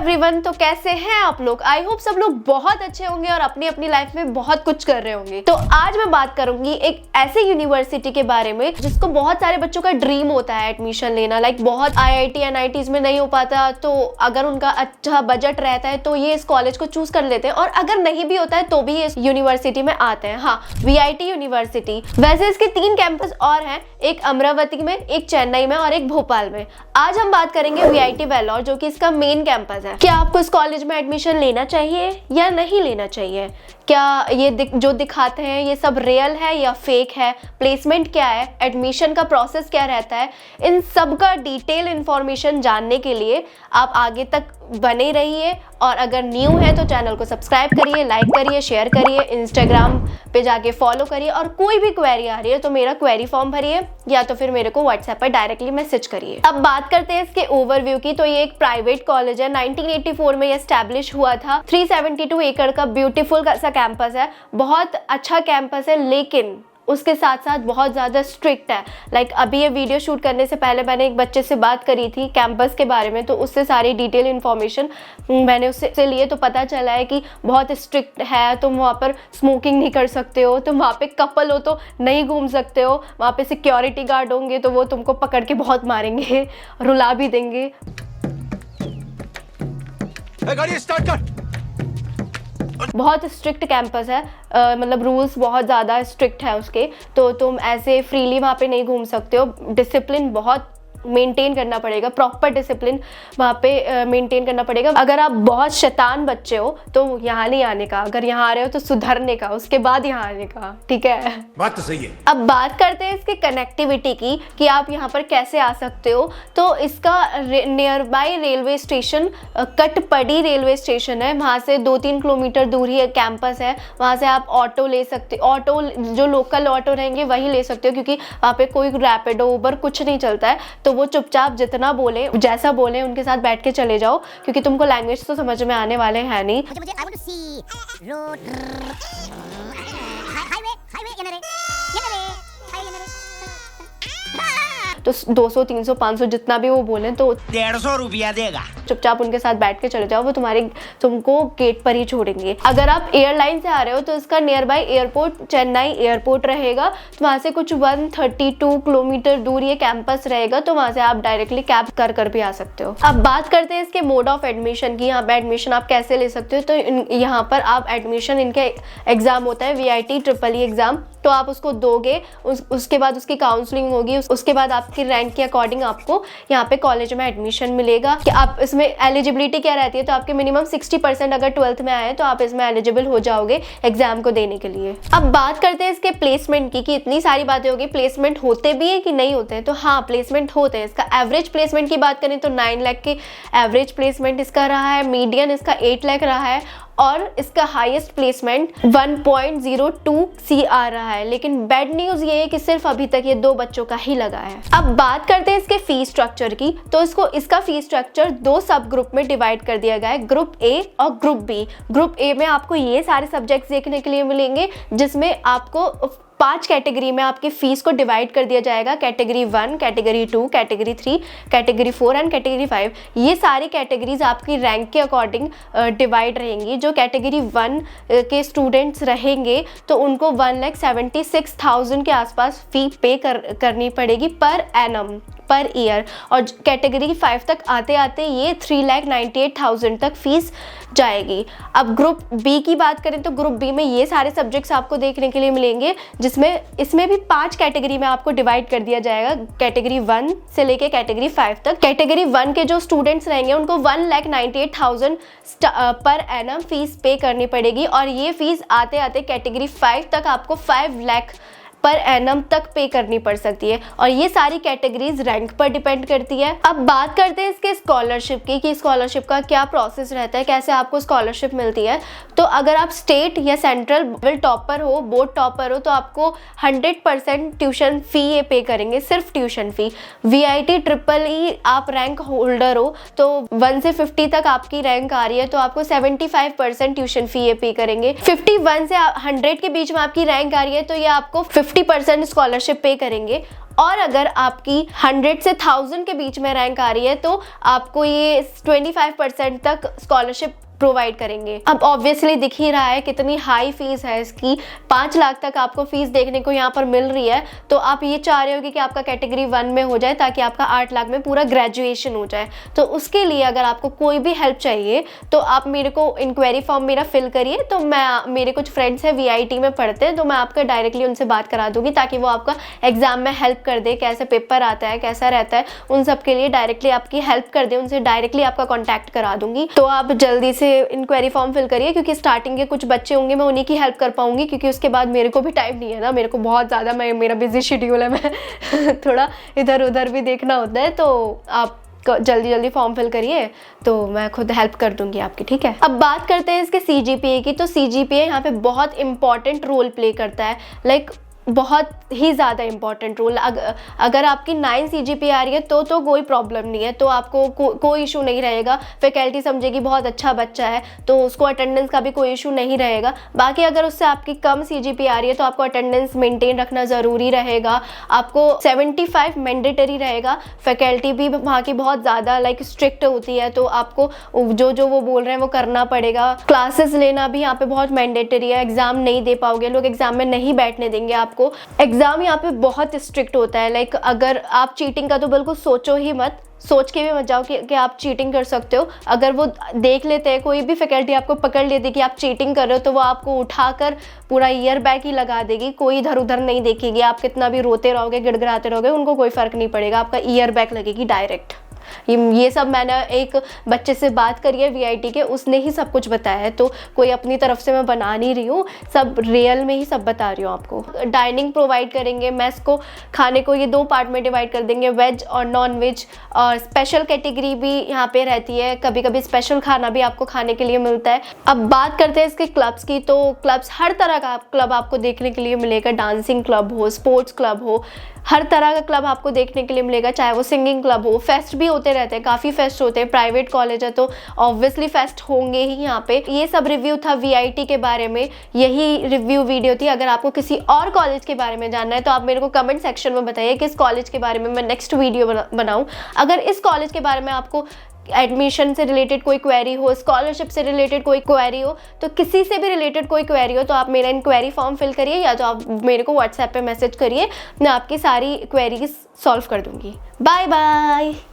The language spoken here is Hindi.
एवरीवन, तो कैसे हैं आप लोग? आई होप सब लोग बहुत अच्छे होंगे और अपनी अपनी लाइफ में बहुत कुछ कर रहे होंगे। तो आज मैं बात करूंगी एक ऐसे यूनिवर्सिटी के बारे में जिसको बहुत सारे बच्चों का ड्रीम होता है एडमिशन लेना। लाइक बहुत IIT NITs में नहीं हो पाता, तो अगर उनका अच्छा बजट रहता है तो ये इस कॉलेज को चूज कर लेते हैं, और अगर नहीं भी होता है तो भी इस यूनिवर्सिटी में आते हैं। हाँ, VIT यूनिवर्सिटी। वैसे इसके 3 कैंपस और हैं, एक अमरावती में, एक चेन्नई में और एक भोपाल में। आज हम बात करेंगे VIT वेल्लोर, जो कि इसका मेन कैंपस है। क्या आपको इस कॉलेज में एडमिशन लेना चाहिए या नहीं लेना चाहिए? क्या ये जो दिखाते हैं ये सब रियल है या फेक है? प्लेसमेंट क्या है? एडमिशन का प्रोसेस क्या रहता है? इन सब का डिटेल इन्फॉर्मेशन जानने के लिए आप आगे तक बने रहिए, और अगर न्यू है तो चैनल को सब्सक्राइब करिए, लाइक करिए, शेयर करिए, इंस्टाग्राम पे जाके फॉलो करिए, और कोई भी क्वेरी आ रही है तो मेरा क्वेरी फॉर्म भरिए या तो फिर मेरे को व्हाट्सएप पर डायरेक्टली मैसेज करिए। अब बात करते हैं इसके ओवरव्यू की। तो ये एक प्राइवेट कॉलेज है, 1984 में ये एस्टैब्लिश हुआ था। 372 एकड़ का ब्यूटीफुल सा कैंपस है, बहुत अच्छा कैंपस है, लेकिन उसके साथ साथ बहुत ज़्यादा स्ट्रिक्ट है। लाइक अभी ये वीडियो शूट करने से पहले मैंने एक बच्चे से बात करी थी कैंपस के बारे में, तो उससे सारी डिटेल इन्फॉर्मेशन मैंने उससे लिए, तो पता चला है कि बहुत स्ट्रिक्ट है। तुम वहाँ पर स्मोकिंग नहीं कर सकते हो, तुम वहाँ पे कपल हो तो नहीं घूम सकते हो, वहाँ पे सिक्योरिटी गार्ड होंगे तो वो तुमको पकड़ के बहुत मारेंगे, रुला भी देंगे। गाड़ी स्टार्ट कर। बहुत स्ट्रिक्ट कैंपस है, मतलब रूल्स बहुत ज़्यादा स्ट्रिक्ट है उसके, तो तुम ऐसे फ्रीली वहाँ पे नहीं घूम सकते हो। डिसिप्लिन बहुत मेंटेन करना पड़ेगा, प्रॉपर डिसिप्लिन वहाँ पे मेंटेन करना पड़ेगा। अगर आप बहुत शैतान बच्चे हो तो यहाँ नहीं आने का, अगर यहाँ आ रहे हो तो सुधरने का, उसके बाद यहाँ आने का, ठीक है? बात तो सही है। अब बात करते हैं इसके कनेक्टिविटी की कि आप यहाँ पर कैसे आ सकते हो। तो इसका nearby railway station Katpadi railway station है, वहाँ से 2-3 किलोमीटर दूर ही कैंपस है। वहाँ से आप ऑटो ले सकते, ऑटो जो लोकल ऑटो रहेंगे वही ले सकते हो, क्योंकि वहाँ पे कोई रैपिडो उबर कुछ नहीं चलता है। तो वो चुपचाप जितना बोले, जैसा बोले उनके साथ बैठ के चले जाओ, क्योंकि तुमको लैंग्वेज तो समझ में आने वाले हैं नहीं। तो 200, 300, 500 जितना भी वो बोले तो 150 रुपया देगा। चुपचाप उनके साथ बैठ के चले जाओ, वो तुमको गेट पर ही छोड़ेंगे। अगर आप एयरलाइन से आ रहे हो तो इसका near by airport Chennai airport रहेगा, तो वहाँ से कुछ 132 किलोमीटर दूर ये कैंपस रहेगा, तो वहाँ से आप डायरेक्टली कैब कर भी आ सकते हो। अब बात करते हैं इसके मोड ऑफ एडमिशन की। यहाँ पे एडमिशन आप कैसे ले सकते हो? तो यहाँ पर आप एडमिशन, इनके एग्जाम होता है VIT EEE एग्जाम, तो आप उसको दोगे, उसके बाद उसकी काउंसलिंग होगी, उसके बाद आपकी रैंक के अकॉर्डिंग आपको यहाँ पे कॉलेज में एडमिशन मिलेगा। कि आप इसमें एलिजिबिलिटी क्या रहती है, तो आपके मिनिमम 60% अगर 12th में आए तो आप इसमें एलिजिबल हो जाओगे एग्जाम को देने के लिए। अब बात करते हैं इसके प्लेसमेंट की, कि इतनी सारी बातें होगी, प्लेसमेंट होते भी है कि नहीं होते हैं? तो हाँ, प्लेसमेंट होते हैं। इसका एवरेज प्लेसमेंट की बात करें तो 9 लाख की एवरेज प्लेसमेंट इसका रहा है, मीडियन इसका 8 लाख रहा है, और इसका हाईएस्ट प्लेसमेंट 1.02 CR रहा है। लेकिन बैड न्यूज़ ये है कि सिर्फ अभी तक ये 2 बच्चों का ही लगा है। अब बात करते हैं इसके फीस स्ट्रक्चर की। तो इसका फीस स्ट्रक्चर 2 सब ग्रुप में डिवाइड कर दिया गया है, ग्रुप A और ग्रुप B। ग्रुप A में आपको ये सारे सब्जेक्ट्स देखने के लिए मिलेंगे, जिसमें आपको 5 कैटेगरी में आपकी फीस को डिवाइड कर दिया जाएगा। Category 1, category 2, category 3, category 4 and category 5। ये सारी कैटेगरीज आपकी रैंक के अकॉर्डिंग डिवाइड रहेंगी। जो कैटेगरी 1 के स्टूडेंट्स रहेंगे तो उनको 1,76,000 के आसपास फी पे करनी पड़ेगी पर एनम, पर ईयर, और कैटेगरी 5 तक आते आते ये 3,98,000 तक फीस जाएगी। अब ग्रुप B की बात करें तो ग्रुप B में ये सारे सब्जेक्ट्स आपको देखने के लिए मिलेंगे, जिसमें इसमें भी 5 कैटेगरी में आपको डिवाइड कर दिया जाएगा, कैटेगरी 1 से लेके कैटेगरी 5 तक। कैटेगरी 1 के जो स्टूडेंट्स रहेंगे उनको 1,98,000 पर एनम फीस पे करनी पड़ेगी, और ये फीस आते आते कैटेगरी 5 तक आपको 5 लाख पर एनम तक पे करनी पड़ सकती है, और ये सारी कैटेगरीज रैंक पर डिपेंड करती है। अब बात करते हैं इसके स्कॉलरशिप की, कि स्कॉलरशिप का क्या प्रोसेस रहता है, कैसे आपको स्कॉलरशिप मिलती है। तो अगर आप स्टेट या सेंट्रल लेवल टॉपर हो, बोर्ड टॉपर हो, तो आपको 100% ट्यूशन फी ये पे करेंगे, सिर्फ ट्यूशन फी। VIT EEE आप रैंक होल्डर हो, तो 1 से 50 तक आपकी रैंक आ रही है, तो आपको 75% ट्यूशन फी ये पे करेंगे। 51 से 100 के बीच में आपकी रैंक आ रही है तो ये आपको 50% स्कॉलरशिप पे करेंगे, और अगर आपकी 100 से 1000 के बीच में रैंक आ रही है तो आपको ये 25% तक स्कॉलरशिप प्रोवाइड करेंगे। अब ऑब्वियसली दिख ही रहा है कितनी हाई फीस है इसकी, 5 लाख तक आपको फीस देखने को यहाँ पर मिल रही है। तो आप ये चाह रहे होगे कि आपका कैटेगरी 1 में हो जाए ताकि आपका 8 लाख में पूरा ग्रेजुएशन हो जाए। तो उसके लिए अगर आपको कोई भी हेल्प चाहिए तो आप मेरे को इंक्वायरी फॉर्म मेरा फिल करिए, तो मैं मेरे कुछ फ्रेंड्स हैं VIT में पढ़ते हैं, तो मैं आपका डायरेक्टली उनसे बात करा दूंगी ताकि वो आपका एग्जाम में हेल्प कर दे, कैसे पेपर आता है, कैसा रहता है, उन सब के लिए डायरेक्टली आपकी हेल्प कर दे, उनसे डायरेक्टली आपका कॉन्टैक्ट करा दूंगी। तो आप जल्दी से इंक्वायरी फॉर्म फिल करिए, क्योंकि स्टार्टिंग के कुछ बच्चे होंगे मैं उन्हीं की हेल्प कर पाऊंगी, क्योंकि उसके बाद मेरे को भी टाइम नहीं है ना, मेरे को बहुत ज़्यादा मेरा बिजी शेड्यूल है, मैं थोड़ा इधर उधर भी देखना होता है। तो आप जल्दी जल्दी फॉर्म फिल करिए, तो मैं खुद हेल्प कर दूंगी आपकी, ठीक है। अब बात करते हैं इसके CGPA की। तो CGPA यहाँ पे बहुत इंपॉर्टेंट रोल प्ले करता है, लाइक बहुत ही ज़्यादा इंपॉर्टेंट रोल। अगर आपकी 9 CGPA आ रही है तो कोई प्रॉब्लम नहीं है, तो आपको कोई इशू नहीं रहेगा। फैकल्टी समझेगी बहुत अच्छा बच्चा है तो उसको अटेंडेंस का भी कोई इशू नहीं रहेगा। बाकी अगर उससे आपकी कम CGPA आ रही है तो आपको अटेंडेंस मेंटेन रखना ज़रूरी रहेगा, आपको 75 मैंडेटरी रहेगा। फैकल्टी भी वहाँ की बहुत ज़्यादा लाइक स्ट्रिक्ट होती है, तो आपको जो वो बोल रहे हैं वो करना पड़ेगा। क्लासेस लेना भी यहाँ पे बहुत मैंडेटरी है, एग्ज़ाम नहीं दे पाओगे, लोग एग्ज़ाम में नहीं बैठने देंगे आपको। एग्जाम यहाँ पे बहुत स्ट्रिक्ट होता है, लाइक अगर आप चीटिंग का तो बिल्कुल सोचो ही मत, सोच के भी मत जाओ कि आप चीटिंग कर सकते हो। अगर वो देख लेते हैं, कोई भी फैकल्टी आपको पकड़ लेती कि आप चीटिंग कर रहे हो, तो वो आपको उठाकर पूरा ईयर बैग ही लगा देगी, कोई इधर उधर नहीं देखेगी। आप कितना भी रोते रहोगे, गिड़गिड़ाते रहोगे, उनको कोई फ़र्क नहीं पड़ेगा, आपका ईयर बैग लगेगी डायरेक्ट। ये सब मैंने एक बच्चे से बात करी है VIT के, उसने ही सब कुछ बताया है, तो कोई अपनी तरफ से मैं बना नहीं रही हूँ, सब रियल में ही सब बता रही हूँ आपको। डाइनिंग प्रोवाइड करेंगे, मेस को खाने को ये 2 पार्ट में डिवाइड कर देंगे, वेज और नॉन वेज। और स्पेशल कैटेगरी भी यहाँ पे रहती है, कभी कभी स्पेशल खाना भी आपको खाने के लिए मिलता है। अब बात करते हैं इसके क्लब्स की, तो क्लब्स हर तरह का क्लब आपको देखने के लिए मिलेगा, डांसिंग क्लब हो, स्पोर्ट्स क्लब हो, हर तरह का क्लब आपको देखने के लिए मिलेगा, चाहे वो सिंगिंग क्लब हो। फेस्ट भी होते रहते हैं, काफ़ी फेस्ट होते हैं, प्राइवेट कॉलेज है तो ऑब्वियसली फेस्ट होंगे ही यहाँ पे। ये सब रिव्यू था VIT के बारे में, यही रिव्यू वीडियो थी। अगर आपको किसी और कॉलेज के बारे में जानना है तो आप मेरे को कमेंट सेक्शन में बताइए किस कॉलेज के बारे में मैं नेक्स्ट वीडियो बनाऊँ। अगर इस कॉलेज के बारे में आपको एडमिशन से रिलेटेड कोई क्वेरी हो, स्कॉलरशिप से रिलेटेड कोई क्वेरी हो, तो किसी से भी रिलेटेड कोई क्वेरी हो, तो आप मेरा इंक्वायरी फॉर्म फिल करिए या तो आप मेरे को WhatsApp पे मैसेज करिए, मैं आपकी सारी क्वेरीज सॉल्व कर दूंगी। Bye bye.